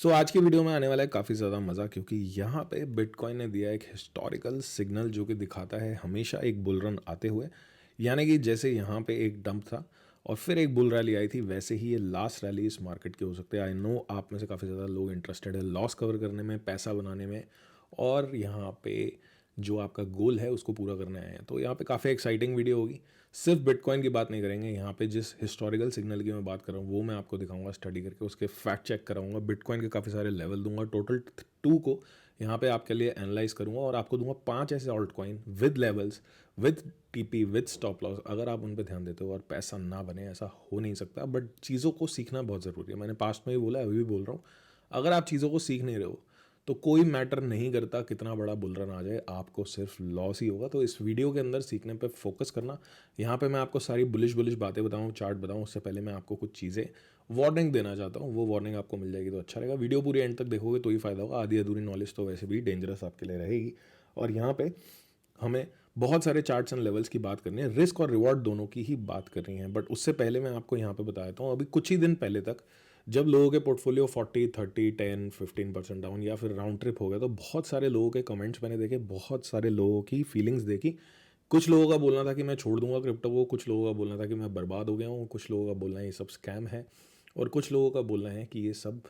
आज की वीडियो में आने वाला है काफ़ी ज़्यादा मज़ा, क्योंकि यहाँ पे बिटकॉइन ने दिया एक हिस्टोरिकल सिग्नल जो कि दिखाता है हमेशा एक बुल रन आते हुए। यानी कि जैसे यहाँ पे एक डंप था और फिर एक बुल रैली आई थी, वैसे ही ये लास्ट रैली इस मार्केट की हो सकती है। आई नो आप में से काफ़ी ज़्यादा लोग इंटरेस्टेड है लॉस कवर करने में, पैसा बनाने में, और यहाँ पे जो आपका गोल है उसको पूरा करने आए हैं। तो यहाँ पे काफ़ी एक्साइटिंग वीडियो होगी। सिर्फ बिटकॉइन की बात नहीं करेंगे, यहाँ पे जिस हिस्टोरिकल सिग्नल की मैं बात कर रहा हूँ वो मैं आपको दिखाऊंगा स्टडी करके, उसके फैक्ट चेक कराऊंगा, बिटकॉइन के काफ़ी सारे लेवल दूंगा, टोटल 2 को यहाँ पे आपके लिए एनालाइज करूंगा और आपको दूंगा 5 ऐसे alt coin with levels, with TP, with stop loss. अगर आप उन पर ध्यान देते हो और पैसा ना बने, ऐसा हो नहीं सकता, बट चीज़ों को सीखना बहुत ज़रूरी है। मैंने पास्ट में भी बोला, अभी भी बोल रहा हूँ, अगर आप चीज़ों को सीख नहीं रहे हो तो कोई मैटर नहीं करता कितना बड़ा बुल रन आ जाए, आपको सिर्फ लॉस ही होगा। तो इस वीडियो के अंदर सीखने पे फोकस करना। यहाँ पे मैं आपको सारी बुलिश बुलिश बातें बताऊँ, चार्ट बताऊँ, उससे पहले मैं आपको कुछ चीज़ें वार्निंग देना चाहता हूँ। वो वार्निंग आपको मिल जाएगी तो अच्छा रहेगा। वीडियो पूरी एंड तक देखोगे तो ही फायदा होगा, आधी अधूरी नॉलेज तो वैसे भी डेंजरस आपके लिए रहेगी। और यहाँ पे हमें बहुत सारे चार्ट्स एंड लेवल्स की बात करनी है, रिस्क और रिवॉर्ड दोनों की ही बात करनी है। बट उससे पहले मैं आपको यहाँ पे बता देता हूँ, अभी कुछ ही दिन पहले तक जब लोगों के पोर्टफोलियो 40, 30, 10, 15% डाउन या फिर राउंड ट्रिप हो गया, तो बहुत सारे लोगों के कमेंट्स मैंने देखे, बहुत सारे लोगों की फीलिंग्स देखी। कुछ लोगों का बोलना था कि मैं छोड़ दूंगा क्रिप्टो को, कुछ लोगों का बोलना था कि मैं बर्बाद हो गया हूँ, कुछ लोगों का बोलना है ये सब स्कैम है, और कुछ लोगों का बोलना है कि ये सब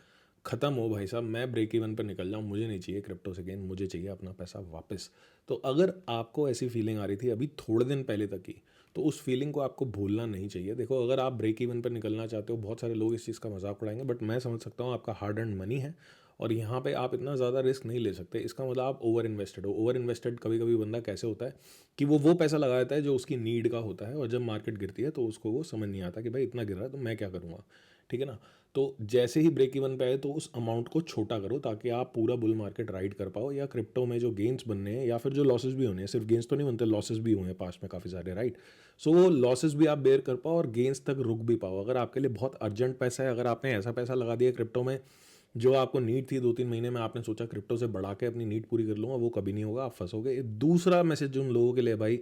खत्म हो भाई साहब, मैं ब्रेक इवन पर निकल जाऊँ, मुझे नहीं चाहिए क्रिप्टो से गेन, मुझे चाहिए अपना पैसा वापस। तो अगर आपको ऐसी फीलिंग आ रही थी अभी थोड़े दिन पहले तक की, तो उस फीलिंग को आपको भूलना नहीं चाहिए। देखो, अगर आप ब्रेक इवन पर निकलना चाहते हो, बहुत सारे लोग इस चीज़ का मजाक उड़ाएंगे, बट मैं समझ सकता हूँ आपका हार्ड अर्न मनी है और यहाँ पे आप इतना ज़्यादा रिस्क नहीं ले सकते। इसका मतलब आप ओवर इन्वेस्टेड हो। ओवर इन्वेस्टेड कभी कभी बंदा कैसे होता है कि वो पैसा लगा देता है जो उसकी नीड का होता है, और जब मार्केट गिरती है तो उसको वो समझ नहीं आता कि भाई इतना गिर रहा है तो मैं क्या करूँगा, ठीक है ना। तो जैसे ही ब्रेक इवन पे आए तो उस अमाउंट को छोटा करो ताकि आप पूरा बुल मार्केट राइड कर पाओ, या क्रिप्टो में जो गेंस बनने हैं या फिर जो लॉसेस भी होने हैं, सिर्फ गेंस तो नहीं बनते, लॉसेस भी हुए हैं पास्ट में काफ़ी सारे, राइट। सो वो लॉसेस भी आप बेयर कर पाओ और गेंस तक रुक भी पाओ। अगर आपके लिए बहुत अर्जेंट पैसा है, अगर आपने ऐसा पैसा लगा दिया क्रिप्टो में जो आपको नीड थी 2-3 महीने में, आपने सोचा क्रिप्टो से बढ़ा के अपनी नीड पूरी कर लूँगा, वो कभी नहीं होगा, आप फंसोगे। दूसरा मैसेज उन लोगों के लिए भाई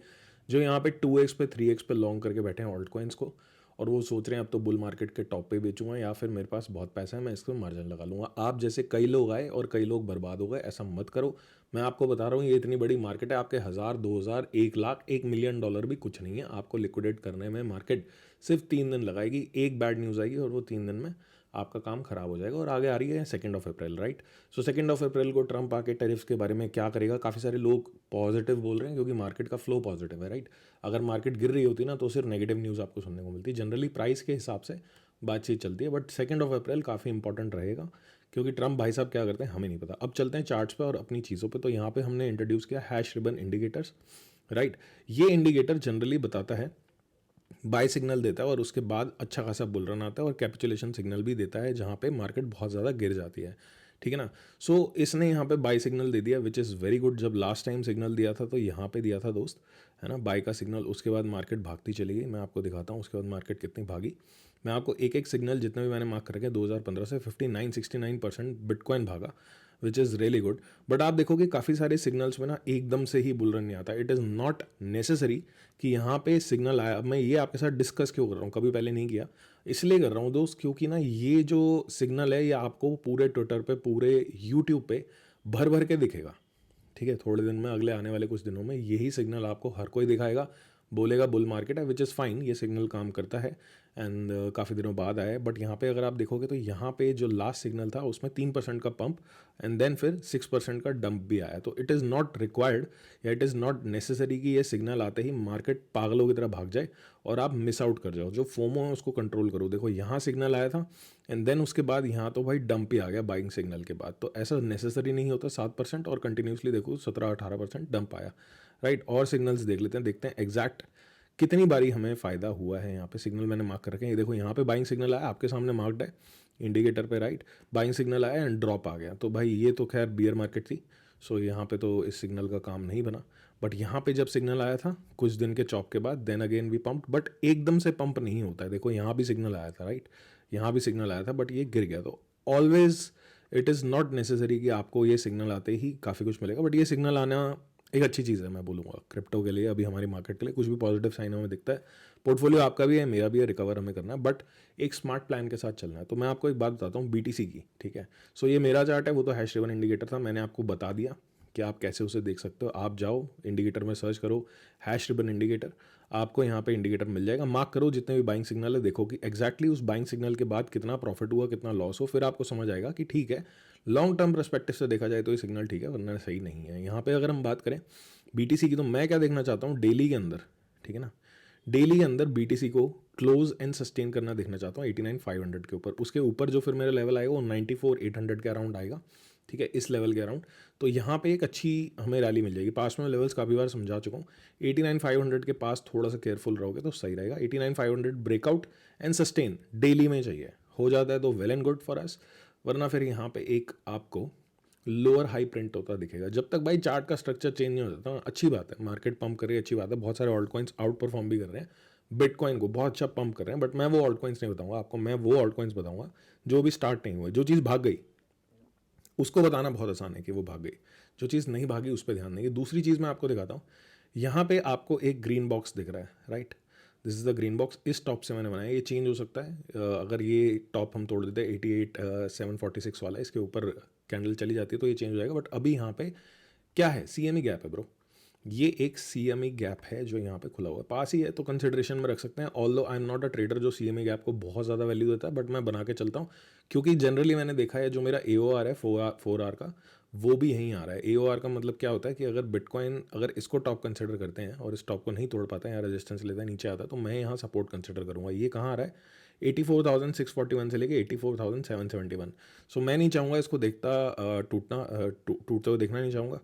जो यहाँ पे 2x पे 3x पे लॉन्ग करके बैठे हैं ऑल्ट कॉइन्स को, और वो सोच रहे हैं अब तो बुल मार्केट के टॉप पे बेचूंगा, या फिर मेरे पास बहुत पैसा है मैं इसको मार्जिन लगा लूंगा। आप जैसे कई लोग आए और कई लोग बर्बाद हो गए, ऐसा मत करो। मैं आपको बता रहा हूँ ये इतनी बड़ी मार्केट है, आपके 1000, 2000, 1 लाख, $1 मिलियन भी कुछ नहीं है। आपको लिक्विडेट करने में मार्केट सिर्फ 3 दिन लगाएगी, एक बैड न्यूज़ आएगी और वो 3 दिन में आपका काम खराब हो जाएगा। और आगे आ रही है 2 अप्रैल, राइट। सो 2 अप्रैल को ट्रंप आके टैरिफ्स के बारे में क्या करेगा, काफ़ी सारे लोग पॉजिटिव बोल रहे हैं क्योंकि मार्केट का फ्लो पॉजिटिव है, राइट। अगर मार्केट गिर रही होती ना तो सिर्फ नेगेटिव न्यूज़ आपको सुनने को मिलती, जनरली प्राइस के हिसाब से बातचीत चलती है। बट 2 अप्रैल काफ़ी इंपॉर्टेंट रहेगा क्योंकि ट्रंप भाई साहब क्या करते हैं हमें नहीं पता। अब चलते हैं चार्ट्स पे और अपनी चीज़ों पे। तो यहाँ पे हमने इंट्रोड्यूस किया हैश रिबन इंडिकेटर्स, राइट। ये इंडिकेटर जनरली बताता है, बाय सिग्नल देता है और उसके बाद अच्छा खासा बुल रन आता है, और कैपिचुलेशन सिग्नल भी देता है जहाँ पे मार्केट बहुत ज़्यादा गिर जाती है, ठीक है ना। सो इसने यहाँ पे बाय सिग्नल दे दिया विच इज़ वेरी गुड। जब लास्ट टाइम सिग्नल दिया था तो यहाँ पे दिया था दोस्त, है ना, बाय का सिग्नल। उसके बाद मार्केट भागती चली गई, मैं आपको दिखाता हूँ उसके बाद मार्केट कितनी भागी। मैं आपको एक एक सिग्नल जितने भी मैंने मार्क कर रखे 2015 से 59-69% बिटकॉइन भागा, which is really good. But आप देखोगे काफ़ी सारे सिग्नल्स में ना एकदम से ही बुल रन नहीं आता। इट इज़ नॉट नेसेसरी कि यहाँ पे सिग्नल आया। अब मैं ये आपके साथ डिस्कस क्यों कर रहा हूँ, कभी पहले नहीं किया, इसलिए कर रहा हूँ दोस्त, क्योंकि ना ये जो सिग्नल है ये आपको पूरे ट्विटर पे, पूरे यूट्यूब पे भर भर के दिखेगा, ठीक है। थोड़े दिन में, अगले आने वाले कुछ दिनों में यही सिग्नल आपको हर कोई दिखाएगा, बोलेगा बुल मार्केट है, विच इज़ फाइन, ये सिग्नल काम करता है एंड काफ़ी दिनों बाद आया है। बट यहाँ पे अगर आप देखोगे तो यहाँ पे जो लास्ट सिग्नल था उसमें 3% का पंप एंड देन फिर 6% का डंप भी आया। तो इट इज़ नॉट रिक्वायर्ड या इट इज़ नॉट नेसेसरी कि ये सिग्नल आते ही मार्केट पागलों की तरह भाग जाए और आप मिस आउट कर जाओ। जो फोमो है उसको कंट्रोल करो। देखो यहाँ सिग्नल आया था एंड देन उसके बाद यहाँ तो भाई डंप ही आ गया बाइंग सिग्नल के बाद। तो ऐसा नेसेसरी नहीं होता 7%, और कंटिन्यूसली देखो 17-18% डंप आया, राइट। और सिग्नल्स देख लेते हैं, देखते हैं एग्जैक्ट कितनी बारी हमें फ़ायदा हुआ है। यहाँ पे सिग्नल मैंने मार्क कर रखे हैं, ये देखो यहाँ पे बाइंग सिग्नल आया, आपके सामने मार्क्ड है इंडिकेटर पे, राइट। बाइंग सिग्नल आया एंड ड्रॉप आ गया, तो भाई ये तो खैर बियर मार्केट थी, सो यहाँ पे तो इस सिग्नल का काम नहीं बना। बट यहाँ पे जब सिग्नल आया था कुछ दिन के चौक के बाद, देन अगेन भी पंप, बट एकदम से पंप नहीं होता है। देखो यहाँ भी सिग्नल आया था, राइट, यहाँ भी सिग्नल आया था, बट ये गिर गया। तो always it is not necessary कि आपको ये सिग्नल आते ही काफ़ी कुछ मिलेगा, बट ये सिग्नल आना एक अच्छी चीज़ है, मैं बोलूँगा क्रिप्टो के लिए, अभी हमारी मार्केट के लिए कुछ भी पॉजिटिव साइन हमें दिखता है पोर्टफोलियो आपका भी है, मेरा भी है, रिकवर हमें करना है, बट एक स्मार्ट प्लान के साथ चलना है। तो मैं आपको एक बात बताता हूँ बीटीसी की, ठीक है। सो ये मेरा चार्ट है, वो तो हैश रिबन इंडिकेटर था, मैंने आपको बता दिया कि आप कैसे उसे देख सकते हो। आप जाओ इंडिकेटर में सर्च करो हैश रिबन इंडिकेटर, आपको यहाँ पे इंडिकेटर मिल जाएगा। मार्क करो जितने भी बाइंग सिग्नल है, देखो कि एक्जैक्टली उस बाइंग सिग्नल के बाद कितना प्रॉफिट हुआ, कितना लॉस हो, फिर आपको समझ आएगा कि ठीक है, लॉन्ग टर्म परस्पेक्टिव से देखा जाए तो ये सिग्नल ठीक है, वरना सही नहीं है। यहाँ पे अगर हम बात करें बीटीसी की, तो मैं क्या देखना चाहता हूँ डेली के अंदर, ठीक है ना, डेली के अंदर बीटीसी को क्लोज एंड सस्टेन करना देखना चाहता हूँ 89,500 के ऊपर। उसके ऊपर जो फिर मेरा लेवल आएगा वो 94,800 के अराउंड आएगा, ठीक है, इस लेवल के अराउंड। तो यहाँ पे एक अच्छी हमें रैली मिल जाएगी। पास में लेवल्स काफ़ी बार समझा चुका हूँ, 89,500 के पास थोड़ा सा केयरफुल रहोगे तो सही रहेगा। 89,500 ब्रेकआउट एंड सस्टेन डेली में चाहिए, हो जाता है तो well and good for us, वरना फिर यहाँ पे एक आपको लोअर हाई प्रिंट होता दिखेगा। जब तक भाई चार्ट का स्ट्रक्चर चेंज नहीं हो जाता, अच्छी बात है, मार्केट पंप कर रही है, अच्छी बात है, बहुत सारे ऑल्ट कॉइन्स आउट परफॉर्म भी कर रहे हैं, बिटकॉइन को बहुत अच्छा पंप कर रहे हैं, बट मैं वो ऑल्ट कॉइन्स नहीं बताऊंगा आपको, मैं वो ऑल्ट कॉइन्स बताऊंगा जो भी स्टार्ट नहीं हुए। जो चीज़ भाग गई उसको बताना बहुत आसान है कि वो भाग गई, जो चीज़ नहीं भागी उस पर ध्यान देंगे। दूसरी चीज़ मैं आपको दिखाता हूँ, यहाँ पे आपको एक ग्रीन बॉक्स दिख रहा है, right, this is the green box. इस टॉप से मैंने बनाया, ये चेंज हो सकता है। अगर ये टॉप हम तोड़ देते हैं 88,746 वाला, इसके ऊपर कैंडल चली जाती है तो ये चेंज हो जाएगा। बट अभी यहाँ पे क्या है, सीएमई गैप है ब्रो, ये एक सीएमई गैप है जो यहाँ पे खुला हुआ है, पास ही है तो कंसिडरेशन में रख सकते हैं। Although I am not a trader जो सीएमई गैप को बहुत ज़्यादा वैल्यू देता है, बट मैं बना के चलता हूँ, क्योंकि जनरली मैंने देखा है जो मेरा AOR है 4 आर का, वो भी यहीं आ रहा है। AOR का मतलब क्या होता है कि अगर बिटकॉइन अगर इसको टॉप कंसिडर करते हैं और इस टॉप को नहीं तोड़ पाते हैं या रेजिस्टेंस लेता है नीचे आता है, तो मैं यहाँ सपोर्ट कंसिडर करूँगा। ये कहाँ आ रहा है, 84,641 से लेके 84,771। सो मैं नहीं चाहूँगा इसको देखता टूटते हुए देखना नहीं चाहूँगा।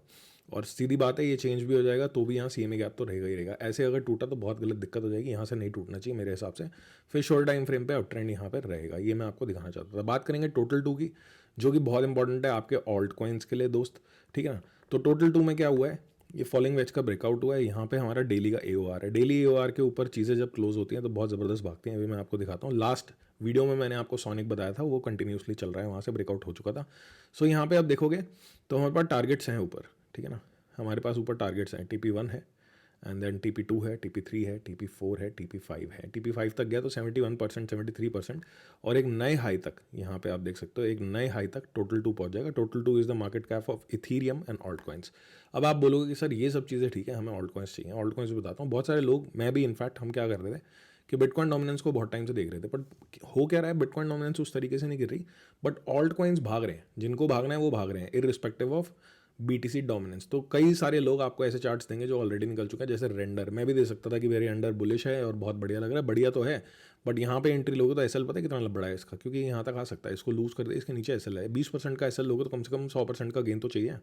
और सीधी बात है, ये चेंज भी हो जाएगा तो भी यहाँ सीएमए गैप तो रहेगा ही रहेगा। ऐसे अगर टूटा तो बहुत गलत दिक्कत हो जाएगी, यहाँ से नहीं टूटना चाहिए मेरे हिसाब से। फिर शॉर्ट टाइम फ्रेम पे अप ट्रेंड यहाँ पर रहेगा, ये मैं आपको दिखाना चाहता था। बात करेंगे टोटल 2 की, जो कि बहुत इंपॉर्टेंट है आपके ऑल्ट कॉइन्स के लिए दोस्त, ठीक है ना। तो टोटल 2 में क्या हुआ है, ये फॉलोइंग वेज का ब्रेकआउट हुआ है, यहाँ पे हमारा डेली का AOR है। डेली AOR के ऊपर चीज़ें जब क्लोज होती हैं तो बहुत ज़बरदस्त भागती हैं। अभी मैं आपको दिखाता हूँ, लास्ट वीडियो में मैंने आपको सोनिक बताया था, वो कंटिन्यूसली चल रहा है, वहाँ से ब्रेकआउट हो चुका था। सो यहाँ पे आप देखोगे तो हमारे पास टारगेट्स हैं ऊपर, ठीक है ना, हमारे पास ऊपर टारगेट्स हैं, TP1 है, एंड देन TP2 है, TP3 है, TP4 है, TP5 है। TP5 तक गया तो 71%, 73%, और एक नए हाई तक यहाँ पे आप देख सकते हो, एक नए हाई तक टोटल 2 पहुँच जाएगा। Total 2 is the market cap of Ethereum and alt coins. अब आप बोलोगे कि सर ये सब चीज़ें ठीक है, हमें ऑल्ट कॉइन्स चाहिए। ऑल्ट कॉइन्स बताता हूँ, बहुत सारे लोग, मैं भी इनफैक्ट, हम क्या कर रहे थे कि बिटकॉइन डोमिनेंस को बहुत टाइम से देख रहे थे, बट हो क्या रहा है, बिटकॉइन डोमिनेंस उस तरीके से नहीं गिर रही, बट ऑल्ट कॉइन्स भाग रहे हैं, जिनको भागना है वो भाग रहे हैं, इररिस्पेक्टिव ऑफ BTC डोमिनेंस। तो कई सारे लोग आपको ऐसे चार्ट्स देंगे जो ऑलरेडी निकल चुका है, जैसे रेंडर, मैं भी दे सकता था कि वेरी अंडर बुलिश है और बहुत बढ़िया लग रहा है, बढ़िया तो है, बट यहाँ पे एंट्री लोगे तो SL पता है कितना बड़ा है इसका, क्योंकि यहाँ तक आ सकता है, इसको लूज कर दे, इसके नीचे SL है। 20% का SL लोगे तो कम से कम 100% का गेन तो चाहिए,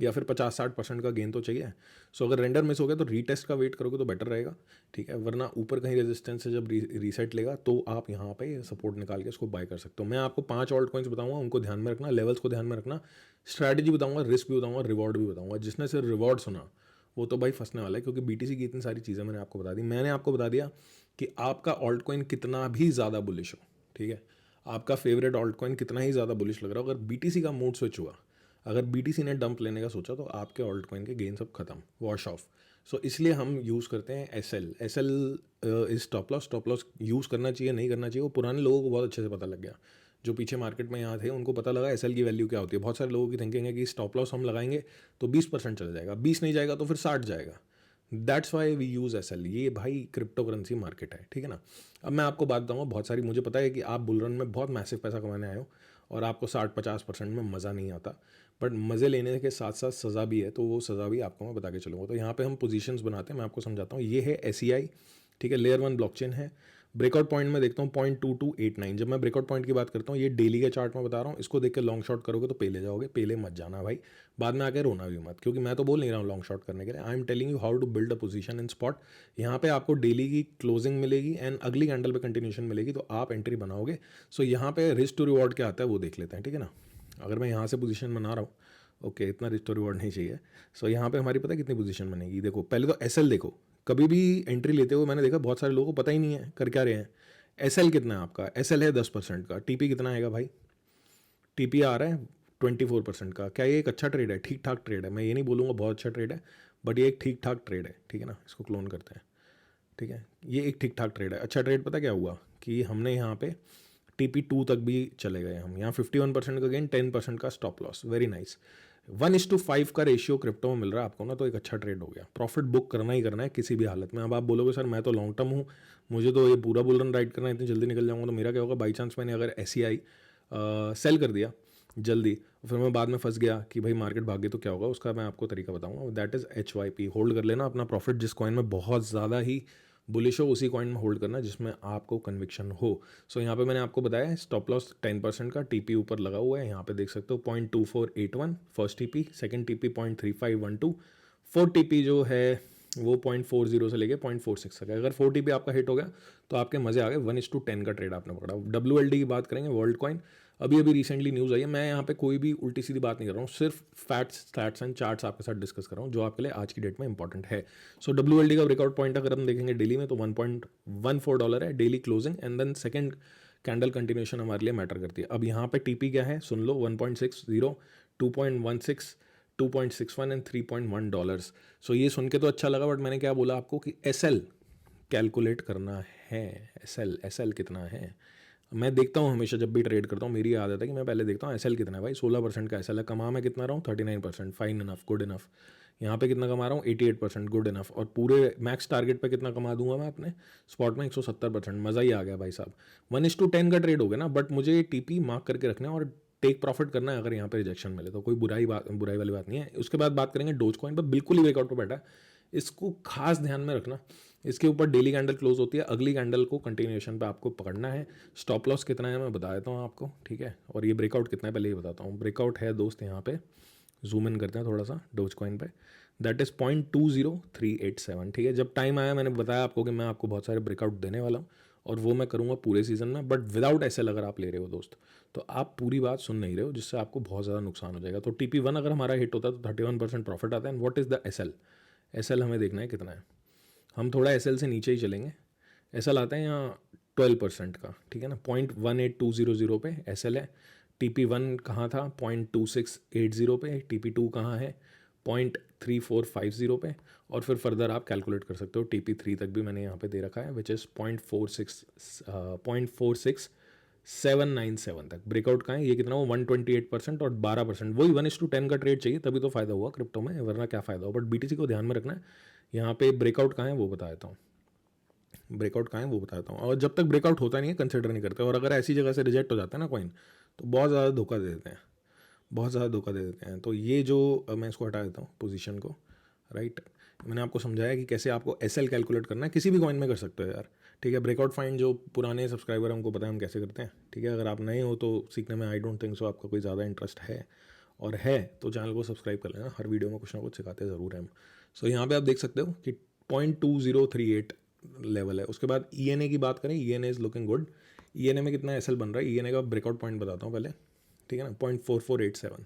या फिर 50-60% का गेन तो चाहिए। सो अगर रेंडर मिस हो गया तो रीटेस्ट का वेट करोगे तो बेटर रहेगा, ठीक है, वरना ऊपर कहीं रेजिस्टेंस से जब रीसेट लेगा तो आप यहाँ पे सपोर्ट निकाल के इसको बाय कर सकते हो। मैं आपको 5 ऑल्ट कॉइन्स बताऊंगा, उनको ध्यान में रखना, लेवल्स को ध्यान में रखना, स्ट्रैटेजी बताऊंगा, रिस्क भी बताऊंगा, रिवॉर्ड भी बताऊंगा। जिसने सिर्फ रिवॉर्ड सुना वो तो भाई फंसने वाला है, क्योंकि BTC की इतनी सारी चीज़ें मैंने आपको बता दी। मैंने आपको बता दिया कि आपका ऑल्ट कॉइन कितना भी ज़्यादा बुलिश हो, ठीक है, आपका फेवरेट ऑल्ट कॉइन कितना ही ज़्यादा बुलिश लग रहा हो, अगर BTC का मूड स्विच हुआ, अगर BTC ने डंप लेने का सोचा, तो आपके ऑल्ट कॉइन के गेन सब खत्म, वॉश ऑफ। सो इसलिए हम यूज़ करते हैं SL is stop loss use करना चाहिए नहीं करना चाहिए, वो पुराने लोगों को बहुत अच्छे से पता लग गया, जो पीछे मार्केट में यहाँ थे उनको पता लगा SL की वैल्यू क्या होती है। बहुत सारे लोगों की थिंकिंग है कि स्टॉप लॉस हम लगाएंगे तो 20% चला जाएगा, 20 नहीं जाएगा तो फिर 60 जाएगा, that's why we use SL। ये भाई क्रिप्टो करेंसी मार्केट है, ठीक है ना। अब मैं आपको बात बताऊँगा, बहुत सारी, मुझे पता है कि आप बुल रन में बहुत मैसिव पैसा कमाने आए हो और आपको 60-50% में मज़ा नहीं आता, बट मज़े लेने के साथ साथ सज़ा भी है, तो वो सज़ा भी आपको मैं बता के चलूँगा। तो यहाँ पे हम पोजीशंस बनाते हैं, मैं आपको समझाता हूँ। ये है SEI, ठीक है, लेयर 1 ब्लॉकचेन है। ब्रेकआउट पॉइंट में देखता हूँ 0.2289। जब मैं ब्रेकआउट पॉइंट की बात करता हूँ, ये डेली के चार्ट में बता रहा हूँ, इसको देख के लॉन्ग शॉट करोगे तो पेले जाओगे, पेले मत जाना भाई, बाद में आके रोना भी मत, क्योंकि मैं तो बोल नहीं रहा हूँ लॉन्ग शॉट करने के लिए, I am telling you how to build a position in spot. यहाँ पे आपको डेली की क्लोजिंग मिलेगी एंड अगली कैंडल पे कंटिन्यूशन मिलेगी, तो आप एंट्री बनाओगे। सो यहाँ पे रिस्क टू रिवॉर्ड क्या आता है वो देख लेते हैं, ठीक है ना। अगर मैं यहाँ से पोजीशन बना रहा हूँ, ओके, इतना रिस्क टू रिवॉर्ड नहीं चाहिए। सो यहाँ पे हमारी पता है कितनी पोजीशन बनेगी, देखो पहले तो SL देखो। कभी भी एंट्री लेते हुए मैंने देखा बहुत सारे लोगों को पता ही नहीं है कर क्या रहे हैं। SL कितना है आपका, SL है 10% का, TP कितना आएगा भाई, TP आ रहा है 24% का। क्या ये एक अच्छा ट्रेड है, ठीक ठाक ट्रेड है, मैं ये नहीं बोलूँगा बहुत अच्छा ट्रेड है, बट ये एक ठीक ठाक ट्रेड है, ठीक है ना। इसको क्लोन करते हैं, ठीक है, ये एक ठीक ठाक ट्रेड है। अच्छा ट्रेड पता क्या हुआ कि हमने यहाँ पे TP2 तक भी चले गए हम, यहाँ 51% का गेन, 10% का स्टॉप लॉस, वेरी नाइस। 1:5 का रेशियो क्रिप्टो में मिल रहा है आपको ना, तो एक अच्छा ट्रेड हो गया। प्रॉफिट बुक करना ही करना है किसी भी हालत में। अब आप बोलोगे सर मैं तो लॉन्ग टर्म हूँ, मुझे तो ये पूरा बुल रन राइड करना है, इतनी जल्दी निकल जाऊँगा, तो मेरा क्या होगा? बाई चांस मैंने अगर ऐसी आई सेल कर दिया जल्दी, फिर मैं बाद में फंस गया कि भाई मार्केट भागे तो क्या होगा, उसका मैं आपको तरीका बताऊंगा। दैट इज़ HYP, होल्ड कर लेना अपना प्रॉफिट। जिस कॉइन में बहुत ज़्यादा ही बुलिश हो उसी कॉइन में होल्ड करना जिसमें आपको कन्विक्शन हो। सो यहाँ पे मैंने आपको बताया स्टॉप लॉस 10% का, TP ऊपर लगा हुआ है, यहाँ पे देख सकते हो 0.2481 first TP, second TP 0.3512, fourth TP जो है वो 0.40 से लेके 0.46 तक है। अगर 4TP आपका हिट हो गया तो आपके मज़े आ गए, 1:10 का ट्रेड आपने पकड़ा। WLD की बात करेंगे, वर्ल्ड कॉइन, अभी अभी रिसेंटली न्यूज़ आई है। मैं यहाँ पे कोई भी उल्टी सीधी बात नहीं कर रहा हूँ, सिर्फ फैक्ट्स, स्टैट्स एंड चार्ट्स आपके साथ डिस्कस कर रहा हूँ जो आपके लिए आज की डेट में इंपॉर्टेंट है। सो WLD का ब्रेकआउट पॉइंट अगर हम देखेंगे डेली में तो $1.14 है daily closing, and then second candle continuation हमारे लिए मैटर करती है। अब यहाँ पे TP क्या है सुन लो, 1.60, 2.16, 2.61 एंड $3.1। सो ये सुन के तो अच्छा लगा, बट मैंने क्या बोला आपको कि SL कैलकुलेट करना है। SL कितना है मैं देखता हूँ हमेशा, जब भी ट्रेड करता हूँ मेरी आदत है कि मैं पहले देखता हूँ SL कितना है। भाई 16% का SL है, कमा मैं कितना रहा हूँ? 39%, फाइन इनफ, गुड इनफ। यहाँ पे कितना कमा रहा हूँ? 88%, गुड इनफ। और पूरे मैक्स टारगेट पे कितना कमा दूंगा मैं अपने स्पॉट में? 170%, मज़ा ही आ गया भाई साहब। 1:10 का ट्रेड हो गया ना, बट मुझे TP मार्क करके रखना है और टेक प्रॉफिट करना है। अगर यहाँ पे रिजेक्शन मिले तो कोई बुराई वाली बात नहीं है। उसके बाद बात करेंगे डोज कॉइन पर, बिल्कुल ही ब्रेकआउट पर बैठा है, इसको खास ध्यान में रखना। इसके ऊपर डेली कैंडल क्लोज होती है, अगली कैंडल को कंटिन्यूएशन पे आपको पकड़ना है। स्टॉप लॉस कितना है मैं बता देता हूँ आपको, ठीक है, और ये ब्रेकआउट कितना है पहले ये बताता हूँ। ब्रेकआउट है दोस्त, यहाँ पे जूम इन करते हैं थोड़ा सा डोज कॉइन पे, दैट इज़ 0.20387, ठीक है। जब टाइम आया मैंने बताया आपको कि मैं आपको बहुत सारे ब्रेकआउट देने वाला हूँ और वो मैं करूँगा पूरे सीजन में, बट विदाउट SL अगर आप ले रहे हो दोस्त तो आप पूरी बात सुन नहीं रहे हो, जिससे आपको बहुत ज़्यादा नुकसान हो जाएगा। तो TP1 अगर हमारा हिट होता है तो 31% प्रॉफिट आता है। And what is the SL हमें देखना है कितना है। हम थोड़ा SL से नीचे ही चलेंगे, SL आता है यहाँ 12% का, ठीक है ना, 0.18200 पे SL है। TP1 कहाँ था? 0.2680 पे। TP2 कहाँ है? 0.3450 पे। और फिर फर्दर आप कैलकुलेट कर सकते हो, TP3 तक भी मैंने यहाँ पे दे रखा है, विच इज़ 0.46797 तक। ब्रेकआउट कहाँ है? ये कितना हो? 128% और 12%। वही 1:10 का ट्रेड चाहिए, तभी तो फ़ायदा हुआ क्रिप्टो में, वरना क्या फ़ायदा हो। बट BTC को ध्यान में रखना है। यहाँ पे ब्रेकआउट कहाँ है वो बता देता हूँ, ब्रेकआउट कहाँ है वो बताता हूँ। और जब तक ब्रेकआउट होता नहीं है कंसिडर नहीं करते, और अगर ऐसी जगह से रिजेक्ट हो जाता है ना कॉइन, तो बहुत ज़्यादा धोखा दे देते हैं, बहुत ज़्यादा धोखा दे देते हैं। तो ये जो मैं इसको हटा देता हूँ पोजीशन को, राइट। मैंने आपको समझाया कि कैसे आपको SL कैलकुलेट करना है, किसी भी कॉइन में कर सकते हो यार, ठीक है। ब्रेकआउट फाइंड जो पुराने सब्सक्राइबर हैं उनको पता है हम कैसे करते हैं, ठीक है। अगर आप नए हो तो सीखने में आई डोंट थिंक सो आपका कोई ज़्यादा इंटरेस्ट है, और है तो चैनल को सब्सक्राइब कर लेना, हर वीडियो में कुछ ना कुछ सिखाते ज़रूर हैं हम। सो यहाँ पे आप देख सकते हो कि 0.2038 लेवल है। उसके बाद ENA की बात करें, ENA is looking good. ENA में कितना SL बन रहा है? ENA का ब्रेकआउट पॉइंट बताता हूँ पहले, ठीक है ना, 0.4487,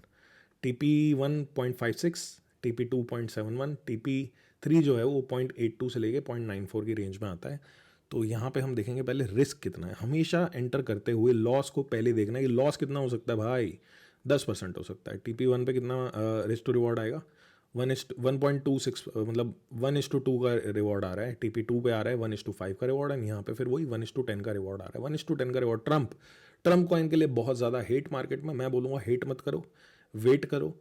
TP1 0.56, TP2 0.71, TP3 जो है वो 0.82 से लेके 0.94 की रेंज में आता है। तो यहाँ पे हम देखेंगे पहले रिस्क कितना है। हमेशा एंटर करते हुए लॉस को पहले देखना है कि लॉस कितना हो सकता है भाई, 10% हो सकता है। TP1 पे कितना रिस्क टू रिवॉर्ड आएगा? 1:26, मतलब 1:2 का रिवॉर्ड आ रहा है। TP2 पे आ रहा है 1:5 का रिवॉर्ड, एंड यहाँ पे फिर वही 1:10 का रिवॉर्ड आ रहा है। 1:10 का रिवॉर्ड ट्रम्प कॉइन के लिए बहुत ज़्यादा हेट मार्केट में, मैं बोलूँगा हेट मत करो, वेट करो।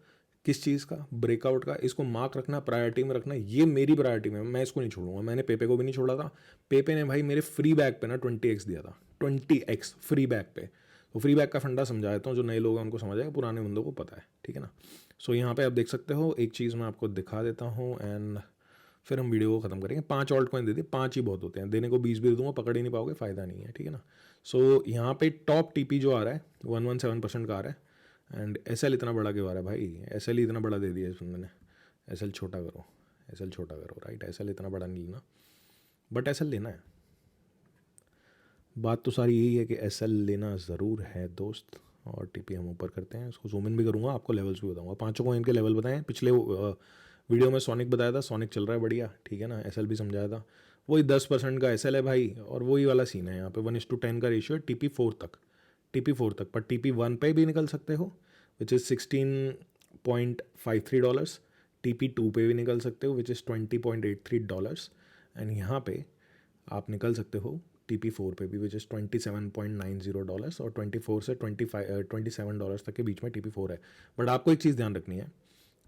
किस चीज़ का? ब्रेकआउट का। इसको मार्क रखना, प्रायोरिटी में रखना, ये मेरी प्रायोरिटी में, मैं इसको नहीं छोड़ूंगा। मैंने पेपे को भी नहीं छोड़ा था। पेपे ने भाई मेरे फ्री बैग पे ना 20x दिया था, 20x फ्री बैग पे। तो फ्री बैग का फंडा समझा देता हूँ, जो नए लोग हैं उनको समझ आएगा, पुराने बंदों को पता है, ठीक है ना। सो यहाँ पे आप देख सकते हो, एक चीज़ मैं आपको दिखा देता हूँ एंड फिर हम वीडियो को ख़त्म करेंगे। 5 ऑल्ट कॉइन दे दिए, 5 ही बहुत होते हैं, देने को 20 भी दे दूंगा, पकड़ ही नहीं पाओगे, फ़ायदा नहीं है, ठीक है ना। सो यहाँ पे टॉप TP जो आ रहा है 117% का आ रहा है, एंड SL इतना बड़ा क्यों आ रहा है भाई? SL ही इतना बड़ा दे दिया इस बंदे ने। SL छोटा करो, SL छोटा करो, राइट। SL इतना बड़ा नहीं लेना, बट SL लेना है। बात तो सारी यही है कि SL लेना ज़रूर है दोस्त। और TP हम ऊपर करते हैं, इसको जूम इन भी करूँगा, आपको लेवल्स भी बताऊँगा। 5 कॉइन के लेवल बताएं, पिछले वीडियो में सोनिक बताया था, सोनिक चल रहा है बढ़िया, ठीक है ना। SL भी समझाया था, वही 10% का SL है भाई, और वही वाला सीन है यहाँ पे। 1:10 का रेशियो है TP4 तक, TP4 तक। पर TP1 पे भी निकल सकते हो, विच इज़ $16.53। TP2 पे भी निकल सकते हो, विच इज़ $20.83। एंड यहाँ पे आप निकल सकते हो TP4 पे भी, विच इज़ $27.90 और 24 से $27 तक के बीच में TP4 है। बट आपको एक चीज़ ध्यान रखनी है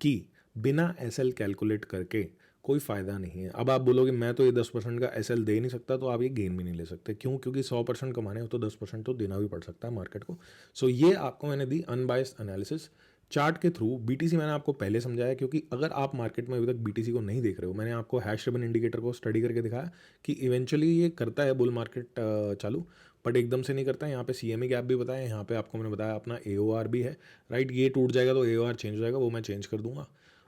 कि बिना SL कैलकुलेट करके कोई फ़ायदा नहीं है। अब आप बोलोगे मैं तो ये 10% का SL दे नहीं सकता, तो आप ये गेन भी नहीं ले सकते। क्यों? क्योंकि 100% कमाने हो तो 10% तो देना भी पड़ सकता है मार्केट को। सो ये आपको मैंने दी अनबायस्ड एनालिसिस चार्ट के थ्रू। BTC मैंने आपको पहले समझाया, क्योंकि अगर आप मार्केट में अभी तक BTC को नहीं देख रहे हो, मैंने आपको हैश रिबन इंडिकेटर को स्टडी करके दिखाया कि इवेंचुअली ये करता है बुल मार्केट चालू, बट एकदम से नहीं करता है। यहाँ पे CME गैप भी बताया, यहाँ पे आपको मैंने बताया अपना AOR भी है, राइट। ये टूट जाएगा तो AOR चेंज हो जाएगा, वो मैं चेंज कर दूंगा।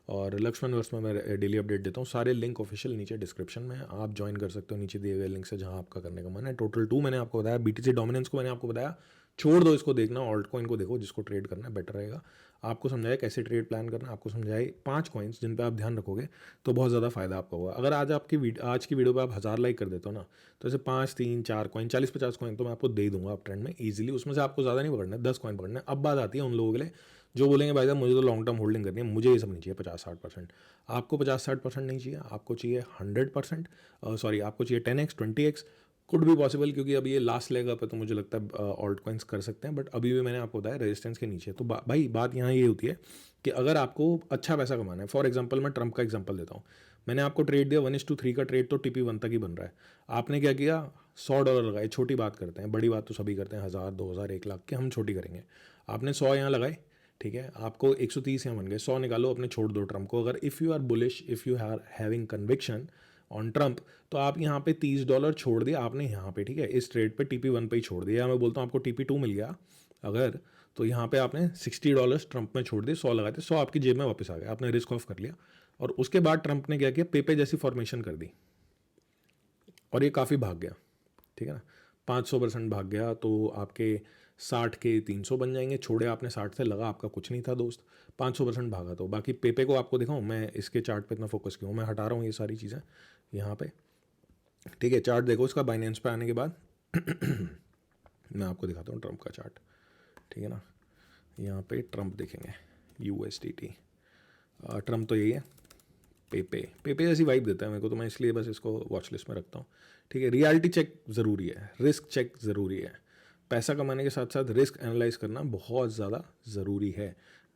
और लक्ष्मण वर्ष में मैं डेली अपडेट देता हूँ। सारे लिंक ऑफिशियल नीचे डिस्क्रिप्शन में है, आप ज्वाइन कर सकते हो नीचे दिए गए लिंक से जहाँ आपका करने का मन है। टोटल 2 मैंने आपको बताया, BTC डोमिनेंस को मैंने आपको बताया, छोड़ दो इसको देखना, ऑल्ट कॉइन को देखो, जिसको ट्रेड करना है बेटर रहेगा। आपको समझाया कैसे ट्रेड प्लान करना, आपको समझाए 5 कॉइन्स जिन पे आप ध्यान रखोगे तो बहुत ज़्यादा फायदा आपका होगा। अगर आज आज की वीडियो पे आप 1000 लाइक कर देते हो ना, तो ऐसे 5, 3, 4 कॉइन, 40-50 कॉइन तो मैं आपको दे दूंगा आप ट्रेंड में ईजिली। उसमें से आपको ज़्यादा नहीं पकड़ना है, 10 कॉइन पकड़ना है। अब बात आती है उन लोगों के लिए जो बोलेंगे भाई साहब मुझे तो लॉन्ग टर्म होल्डिंग करनी है, मुझे ये सब नहीं चाहिए 50-60%। आपको 50-60% नहीं चाहिए, आपको चाहिए 100%, सॉरी आपको चाहिए 10x 20x, कुड भी पॉसिबल, क्योंकि अभी ये लास्ट लेग अप है तो मुझे लगता है ऑल्ट कॉइन्स कर सकते हैं। बट अभी भी मैंने आपको बताया रेजिस्टेंस के नीचे। तो भाई बात यहाँ ये होती है कि अगर आपको अच्छा पैसा कमाना है, फॉर एग्जांपल मैं ट्रम्प का एग्जांपल देता हूँ। मैंने आपको ट्रेड दिया 1:3 का ट्रेड, तो TP1 तक ही बन रहा है। आपने क्या किया, $100 लगाए, छोटी बात करते हैं, बड़ी बात तो सभी करते हैं 1000, 2000, 1 लाख की, हम छोटी करेंगे। आपने 100 यहाँ लगाए, ठीक है, आपको 130 यहाँ बन गए, 100 निकालो, अपने छोड़ दो ट्रम्प को। अगर if you are bullish, if you are having conviction on Trump, तो आप यहाँ पे $30 छोड़ दिया आपने यहाँ पे, ठीक है, इस ट्रेड पे TP1 पे ही छोड़ दिया। मैं बोलता हूँ आपको TP2 मिल गया अगर, तो यहाँ पे आपने $60 ट्रम्प में छोड़ दिए, 100 लगाए थे, 100 आपकी जेब में वापस आ गया, आपने रिस्क ऑफ कर लिया। और उसके बाद ट्रम्प ने क्या किया, पेपे जैसी फॉर्मेशन कर दी और ये काफ़ी भाग गया, ठीक है ना, 500% भाग गया। तो आपके 60 के 300 बन जाएंगे। छोड़े आपने 60 से, लगा आपका कुछ नहीं था दोस्त, 500% भागा। तो बाकी पेपे को आपको दिखाऊं, मैं इसके चार्ट पे इतना फोकस क्यों, मैं हटा रहा हूँ ये सारी चीज़ें यहाँ पे, ठीक है। चार्ट देखो इसका बाइनेंस पे आने के बाद मैं आपको दिखाता हूँ ट्रम्प का चार्ट, ठीक है ना। यहाँ पे ट्रम्प देखेंगे, USDT, ट्रम्प तो यही है। पेपे जैसी वाइब देता है मेरे को, तो मैं इसलिए बस इसको वॉच लिस्ट में रखता हूँ, ठीक है। रियलिटी चेक ज़रूरी है, रिस्क चेक ज़रूरी है। पैसा कमाने के साथ साथ रिस्क एनालाइज करना बहुत ज़्यादा ज़रूरी है,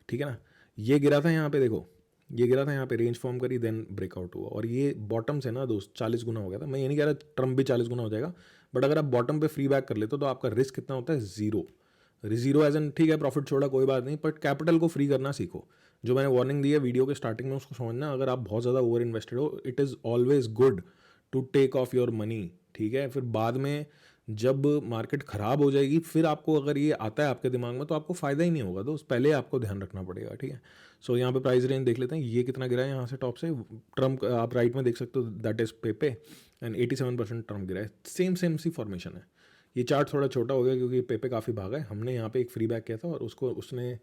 ठीक है ना। ये गिरा था यहाँ पे, देखो ये गिरा था यहाँ पे, रेंज फॉर्म करी, देन ब्रेकआउट हुआ, और ये बॉटम से ना दोस्त 40 गुना हो गया था। मैं ये नहीं कह रहा ट्रम्प भी 40 गुना हो जाएगा, बट अगर आप बॉटम पे फ्री बैक कर लेते हो तो आपका रिस्क कितना होता है, ज़ीरो। ज़ीरो एज एन, ठीक है, प्रॉफिट छोड़ा कोई बात नहीं, बट कैपिटल को फ्री करना सीखो। जो मैंने वार्निंग दी है वीडियो के स्टार्टिंग में, उसको समझना। अगर आप बहुत ज़्यादा ओवर इन्वेस्टेड हो, it is always good to take off your money, ठीक है। फिर बाद में जब मार्केट ख़राब हो जाएगी, फिर आपको अगर ये आता है आपके दिमाग में, तो आपको फ़ायदा ही नहीं होगा दोस्त, पहले आपको ध्यान रखना पड़ेगा, ठीक है। सो यहाँ पे प्राइस रेंज देख लेते हैं, ये कितना गिरा है यहाँ से टॉप से। ट्रम्प आप राइट में देख सकते हो, दैट इज़ पेपे, एंड 87% ट्रम्प गिरा है। सेम सी फॉर्मेशन है। ये चार्ट थोड़ा छोटा हो गया क्योंकि पेपे काफ़ी भागा है। हमने यहाँ पे एक फ्री बैक किया था और उसको उसने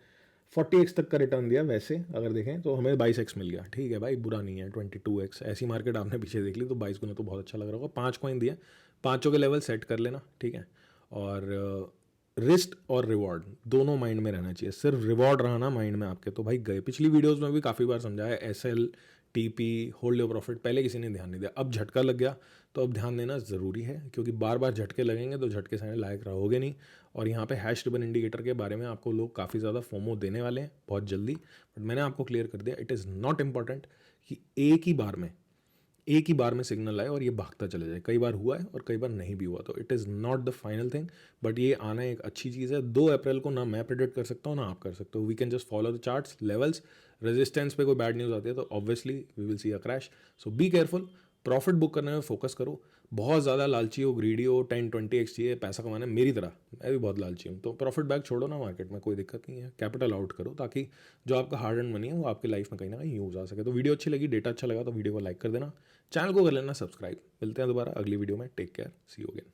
40x तक का रिटर्न दिया। वैसे अगर देखें तो हमें 22x मिल गया, ठीक है भाई, बुरा नहीं है। 22x ऐसी मार्केट आपने पीछे देख ली तो 22 गुना तो बहुत अच्छा लग रहा होगा। 5 कॉइन दिए, पाँचों के लेवल सेट कर लेना, ठीक है। और रिस्क और रिवॉर्ड दोनों माइंड में रहना चाहिए, सिर्फ रिवॉर्ड रहा ना माइंड में आपके, तो भाई गए। पिछली वीडियोस में भी काफ़ी बार समझाया, SL, TP, hold your profit, पहले किसी ने ध्यान नहीं दिया, अब झटका लग गया तो अब ध्यान देना ज़रूरी है, क्योंकि बार बार झटके लगेंगे तो झटके सहने लायक रहोगे नहीं। और यहाँ पे हैश रिबन इंडिकेटर के बारे में आपको लोग काफ़ी ज़्यादा फोमो देने वाले हैं बहुत जल्दी, बट मैंने आपको क्लियर कर दिया, इट इज़ नॉट इम्पॉर्टेंट कि एक ही बार में सिग्नल आए और ये भागता चले जाए। कई बार हुआ है और कई बार नहीं भी हुआ, तो it is not the final thing, but ये आना एक अच्छी चीज़ है। 2 अप्रैल को ना मैं प्रेडिक्ट कर सकता हूँ ना आप कर सकते हो। We can just follow the charts, levels, resistance पे कोई बैड न्यूज़ आती है तो obviously we will see a crash. So be careful, profit book करने में फोकस करो। बहुत ज़्यादा लालची हो, ग्रीडी हो, 10-20x चाहिए पैसा कमाना, मेरी तरह मैं भी बहुत लालची हूँ, तो प्रॉफिट बैक छोड़ो ना मार्केट में, कोई दिक्कत नहीं है। कैपिटल आउट करो ताकि जो आपका हार्ड एंड मनी है वो आपकी लाइफ में कहीं ना कहीं यूज़ आ सके। तो वीडियो अच्छी लगी, डेटा अच्छा लगा तो वीडियो को लाइक कर देना, चैनल को कर लेना सब्सक्राइब। मिलते हैं दोबारा अगली वीडियो में, take care, see you again.